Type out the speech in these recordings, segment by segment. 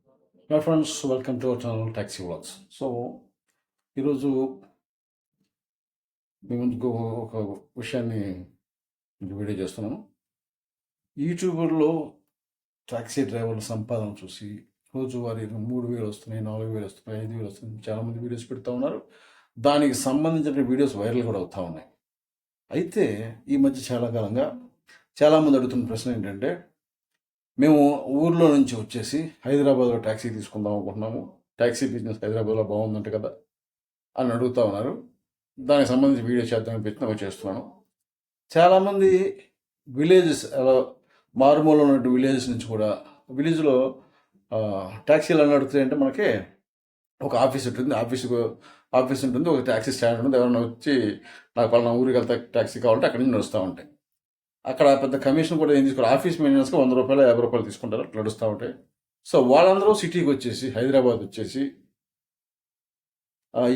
Hello friends, welcome to our channel taxi vlogs. So ఈరోజు మీ ముందుకు ఒక విషయాన్ని వీడియో చేస్తున్నాను. యూట్యూబర్లో ట్యాక్సీ డ్రైవర్ల సంపాదన చూసి రోజువారీ 3,000 వస్తున్నాయి, 4,000 వస్తున్నాయి, 5,000 వస్తున్నాయి, చాలామంది వీడియోస్ పెడతా ఉన్నారు. దానికి సంబంధించిన వీడియోస్ వైరల్ కూడా అవుతూ ఉన్నాయి. అయితే ఈ మధ్య చాలా కాలంగా చాలామంది అడుగుతున్న ప్రశ్న ఏంటంటే, మేము ఊర్లో నుంచి వచ్చేసి హైదరాబాద్లో ట్యాక్సీ తీసుకుందాం అనుకుంటున్నాము. ట్యాక్సీ బిజినెస్ హైదరాబాద్లో బాగుందంట కదా అని అడుగుతూ ఉన్నారు. దానికి సంబంధించి వీడియో చేద్దామని ప్రయత్నం చేస్తున్నాను. చాలామంది విలేజెస్ అలా మారుమూల ఉన్నటువంటి విలేజెస్ నుంచి కూడా విలేజ్లో ట్యాక్సీలు అని అడుగుతాయంటే మనకి ఒక ఆఫీస్ ఉంటుంది, ఆఫీస్ ఉంటుంది, ఒక ట్యాక్సీ స్టాండ్ ఉంటుంది. ఎవరైనా వచ్చి నాకు పలానా ఊరికి వెళ్తే ట్యాక్సీ కావాలంటే అక్కడి నుంచి నడుస్తూ ఉంటాయి. అక్కడ పెద్ద కమిషన్ కూడా ఏం తీసుకోరు. ఆఫీస్ మెయింటెనెన్స్కి 100 రూపాయలు 50 రూపాయలు తీసుకుంటారు, అట్లా నడుస్తూ ఉంటాయి. సో వాళ్ళందరూ సిటీకి వచ్చేసి హైదరాబాద్ వచ్చేసి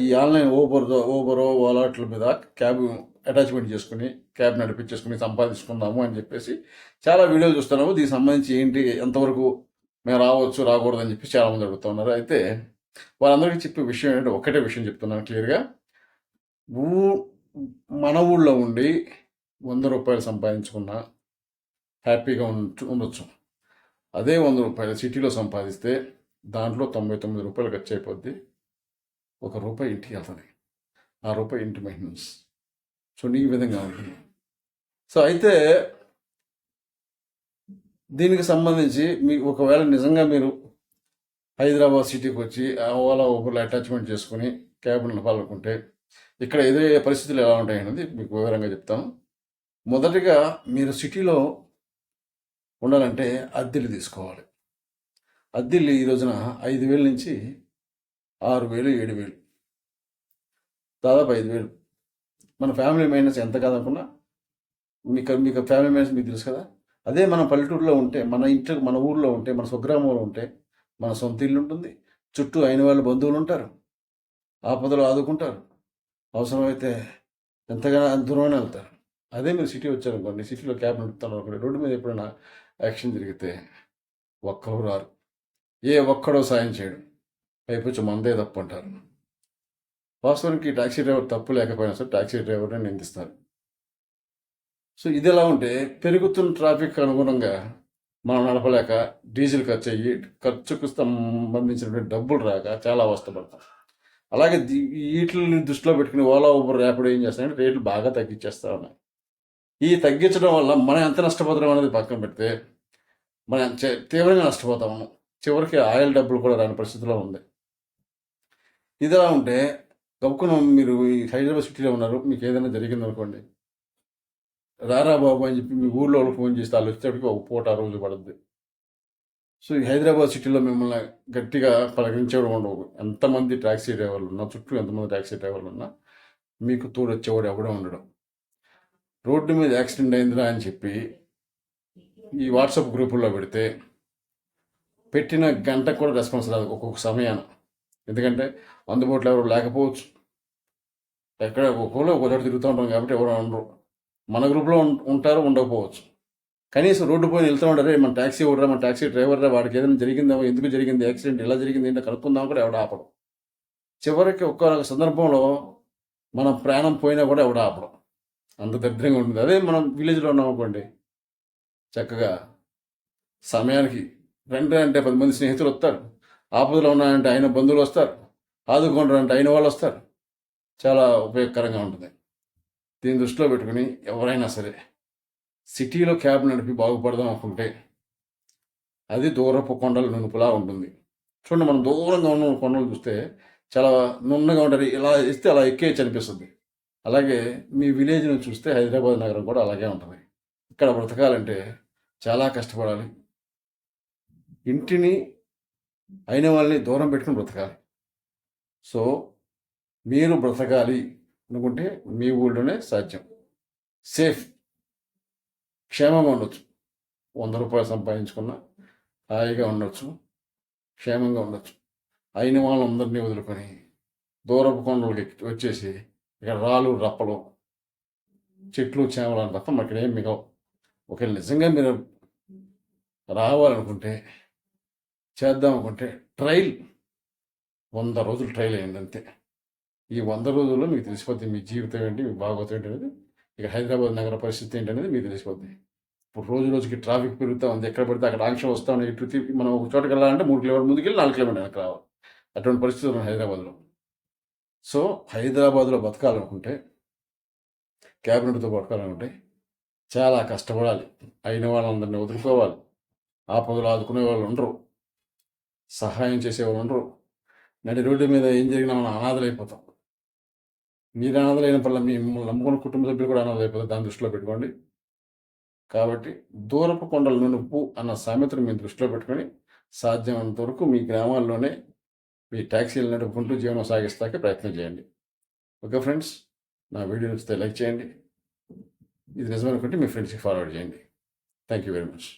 ఈ ఆన్లైన్ ఓబరో ఓలాట్ల మీద క్యాబ్ అటాచ్మెంట్ చేసుకుని క్యాబ్ నడిపించేసుకుని సంపాదించుకుందాము అని చెప్పేసి చాలా వీడియోలు చూస్తున్నాము. దీనికి సంబంధించి ఏంటి, ఎంతవరకు మేము రావచ్చు రాకూడదు అని చెప్పి చాలామంది అడుగుతున్నారు. అయితే వాళ్ళందరికీ చెప్పే విషయం ఏంటంటే ఒకటే విషయం చెప్తున్నాను క్లియర్గా. మన ఊళ్ళో ఉండి 100 రూపాయలు సంపాదించుకున్నా హ్యాపీగా ఉండొచ్చు. అదే 100 రూపాయలు సిటీలో సంపాదిస్తే దాంట్లో 99 రూపాయలు ఖర్చు అయిపోద్ది. ₹1 ఇంటికి వెళ్తుంది. ఆ రూపాయి ఇంటి మెయింటెనెన్స్. సో ఈ విధంగా ఉంటుంది. సో అయితే దీనికి సంబంధించి మీకు ఒకవేళ నిజంగా మీరు హైదరాబాద్ సిటీకి వచ్చి ఓలా ఊబర్లో అటాచ్మెంట్ చేసుకుని క్యాబ్ నడపాలనుకుంటే ఇక్కడ ఎదురయ్యే పరిస్థితులు ఎలా ఉంటాయనేది మీకు వివరంగా చెప్తాను. మొదటిగా మీరు సిటీలో ఉండాలంటే అద్దెలు తీసుకోవాలి. అద్దెలు ఈ రోజున 5,000 నుంచి 6,000, 7,000, దాదాపు 5,000. మన ఫ్యామిలీ మెయింటెనెన్స్ ఎంత కాదనుకున్నా మీకు ఫ్యామిలీ మెయింటెనెన్స్ మీకు తెలుసు కదా. అదే మన పల్లెటూరులో ఉంటే, మన ఇంట్లో మన ఊర్లో ఉంటే, మన స్వగ్రామంలో ఉంటే మన సొంత ఇల్లు ఉంటుంది, చుట్టూ అయిన వాళ్ళు బంధువులు ఉంటారు, ఆపదలు ఆదుకుంటారు, అవసరమైతే ఎంతగానో దూరమైనా వెళ్తారు. అదే మీరు సిటీ వచ్చారనుకోండి, సిటీలో క్యాబ్ నడుపుతాను అనుకోండి, రోడ్డు మీద ఎప్పుడైనా యాక్షన్ జరిగితే ఒక్కరు రారు, ఏ ఒక్కడో సాయం చేయడు, పైపొచ్చి మందే తప్పు అంటారు. వాస్తవానికి ట్యాక్సీ డ్రైవర్ తప్పు లేకపోయినా సరే ట్యాక్సీ డ్రైవర్ని నిందిస్తారు. సో ఇది ఎలా ఉంటే పెరుగుతున్న ట్రాఫిక్ అనుగుణంగా మనం నడపలేక డీజిల్ ఖర్చు అయ్యి ఖర్చుకు సంబంధించినటువంటి డబ్బులు రాక చాలా అవస్థపడతాం. అలాగే వీటిని దృష్టిలో పెట్టుకుని ఓలా ఊబర్ ర్యాపిడో ఏం చేస్తాయంటే రేట్లు బాగా తగ్గించేస్తూ ఉన్నాయి. ఈ తగ్గించడం వల్ల మనం ఎంత నష్టపోతాం అనేది పక్కన పెడితే మనం తీవ్రంగా నష్టపోతాము. చివరికి ఆయిల్ డబ్బులు కూడా రాని పరిస్థితిలో ఉంది. ఇది ఎలా ఉంటే గబుక్కున మీరు ఈ హైదరాబాద్ సిటీలో ఉన్నారు, మీకు ఏదైనా జరిగింది అనుకోండి, రారా బాబు అని చెప్పి మీ ఊళ్ళో వాళ్ళు ఫోన్ చేస్తే వాళ్ళు వచ్చేటప్పటికి ఒక పూట ఆ రోజు పడుద్ది. సో ఈ హైదరాబాద్ సిటీలో మిమ్మల్ని గట్టిగా పలకరించేవాడు ఉండవు. ఎంతమంది ట్యాక్సీ డ్రైవర్లు ఉన్నా, చుట్టూ ఎంతమంది ట్యాక్సీ డ్రైవర్లు ఉన్నా మీకు తోడు వచ్చేవాడు ఎవడో ఉండడం. రోడ్డు మీద యాక్సిడెంట్ అయిందిరా అని చెప్పి ఈ వాట్సాప్ గ్రూపుల్లో పెడితే పెట్టిన గంటకు కూడా రెస్పాన్స్ రాదు ఒక్కొక్క సమయాన్ని. ఎందుకంటే అందుబాటులో ఎవరు లేకపోవచ్చు, ఎక్కడ ఒక్కొక్కరు ఒకటి తిరుగుతూ ఉంటాం కాబట్టి ఎవరు ఉండరు. మన గ్రూప్లో ఉంటారు, ఉండకపోవచ్చు. కనీసం రోడ్డు పోయి వెళ్తూ ఉంటారే, మన ట్యాక్సీ ఓడరా, మన ట్యాక్సీ డ్రైవర్రా, వాడికి ఏదైనా జరిగిందేమో, ఎందుకు జరిగింది యాక్సిడెంట్, ఎలా జరిగింది ఏంటో కనుక్కుందాం కూడా ఎవడ ఆపడం. చివరికి ఒక్క సందర్భంలో మన ప్రాణం పోయినా కూడా ఎవడ ఆపడం. అంత దరిద్రంగా ఉంటుంది. అదే మనం విలేజ్లో ఉన్నాం అనుకోండి, చక్కగా సమయానికి రండి అంటే 10 మంది స్నేహితులు వస్తారు, ఆపదలో ఉన్నాయంటే ఆయన బంధువులు వస్తారు, ఆదుకుంటారంటే అయిన వాళ్ళు వస్తారు. చాలా ఉపయోగకరంగా ఉంటుంది. దీన్ని దృష్టిలో పెట్టుకుని ఎవరైనా సరే సిటీలో క్యాబ్ నడిపి బాగుపడదాం అనుకుంటే అది దూరపు కొండల నునుపులా ఉంటుంది. చూడండి, మనం దూరంగా ఉన్న కొండలు చూస్తే చాలా నున్నగా ఉంటుంది, ఇలా ఇస్తే అలా ఎక్కేయచ్చు అనిపిస్తుంది. అలాగే మీ విలేజ్ను చూస్తే హైదరాబాద్ నగరం కూడా అలాగే ఉంటుంది. ఇక్కడ బ్రతకాలంటే చాలా కష్టపడాలి. ఇంటిని అయిన వాళ్ళని దూరం పెట్టుకుని బ్రతకాలి. సో మీరు బ్రతకాలి అనుకుంటే మీ ఊళ్ళోనే సాధ్యం. సేఫ్, క్షేమంగా ఉండొచ్చు. 100 రూపాయలు సంపాదించుకున్నా హాయిగా ఉండొచ్చు, క్షేమంగా ఉండొచ్చు. అయిన వాళ్ళందరినీ వదులుకొని దూరపు కొండలకి వచ్చేసి ఇక్కడ రాళ్ళు రప్పలు చెట్లు చేమలు అని తప్ప మనకి ఏం మిగవు. ఒకవేళ నిజంగా మీరు రావాలనుకుంటే చేద్దాం అనుకుంటే ట్రయల్ 100 రోజులు ట్రయల్ అయ్యింది అంతే. ఈ 100 రోజుల్లో మీకు తెలిసిపోద్ది మీ జీవితం ఏంటి, మీ భాగవతం ఏంటి అనేది. ఇక హైదరాబాద్ నగర పరిస్థితి ఏంటనేది మీకు తెలిసిపోద్ది. ఇప్పుడు రోజు రోజుకి ట్రాఫిక్ పెరుగుతూ ఉంది. ఎక్కడ పడితే అక్కడ ఆంక్షలు వస్తూ ఉన్నాయి. ఇటు తిప్పి మనం ఒక చోటకి వెళ్ళాలంటే 3 కిలోమీటర్లు ముందుకెళ్ళి 4 కిలోమీటర్లు వెనక్కి రావాలి. అటువంటి పరిస్థితులు ఉన్నాయి హైదరాబాద్లో. సో హైదరాబాద్లో బతకాలనుకుంటే, క్యాబినెట్తో బతకాలనుకుంటే చాలా కష్టపడాలి. అయిన వాళ్ళందరినీ వదులుకోవాలి. ఆపదలు ఆదుకునే వాళ్ళు ఉండరు, సహాయం చేసేవాళ్ళు ఉండరు. నడి రోడ్డు మీద ఏం జరిగినా మనం అనాథలైపోతాం. మీరు అనాథలైనప్పుడల్లా మిమ్మల్ని నమ్ముకున్న కుటుంబ సభ్యులు కూడా అనాథలైపోతారు. దాన్ని దృష్టిలో పెట్టుకోండి. కాబట్టి దూరపు కొండల నునుపు అన్న సామెతను మీరు దృష్టిలో పెట్టుకొని సాధ్యమైనంత వరకు మీ గ్రామాల్లోనే మీ ట్యాక్సీలు నడుపుకుంటూ జీవనం సాగిస్తాకే ప్రయత్నం చేయండి. ఓకే ఫ్రెండ్స్, నా వీడియో నచ్చితే లైక్ చేయండి. ఇది నిజమనుకుంటే మీ ఫ్రెండ్స్కి ఫార్వర్డ్ చేయండి. Thank you very much.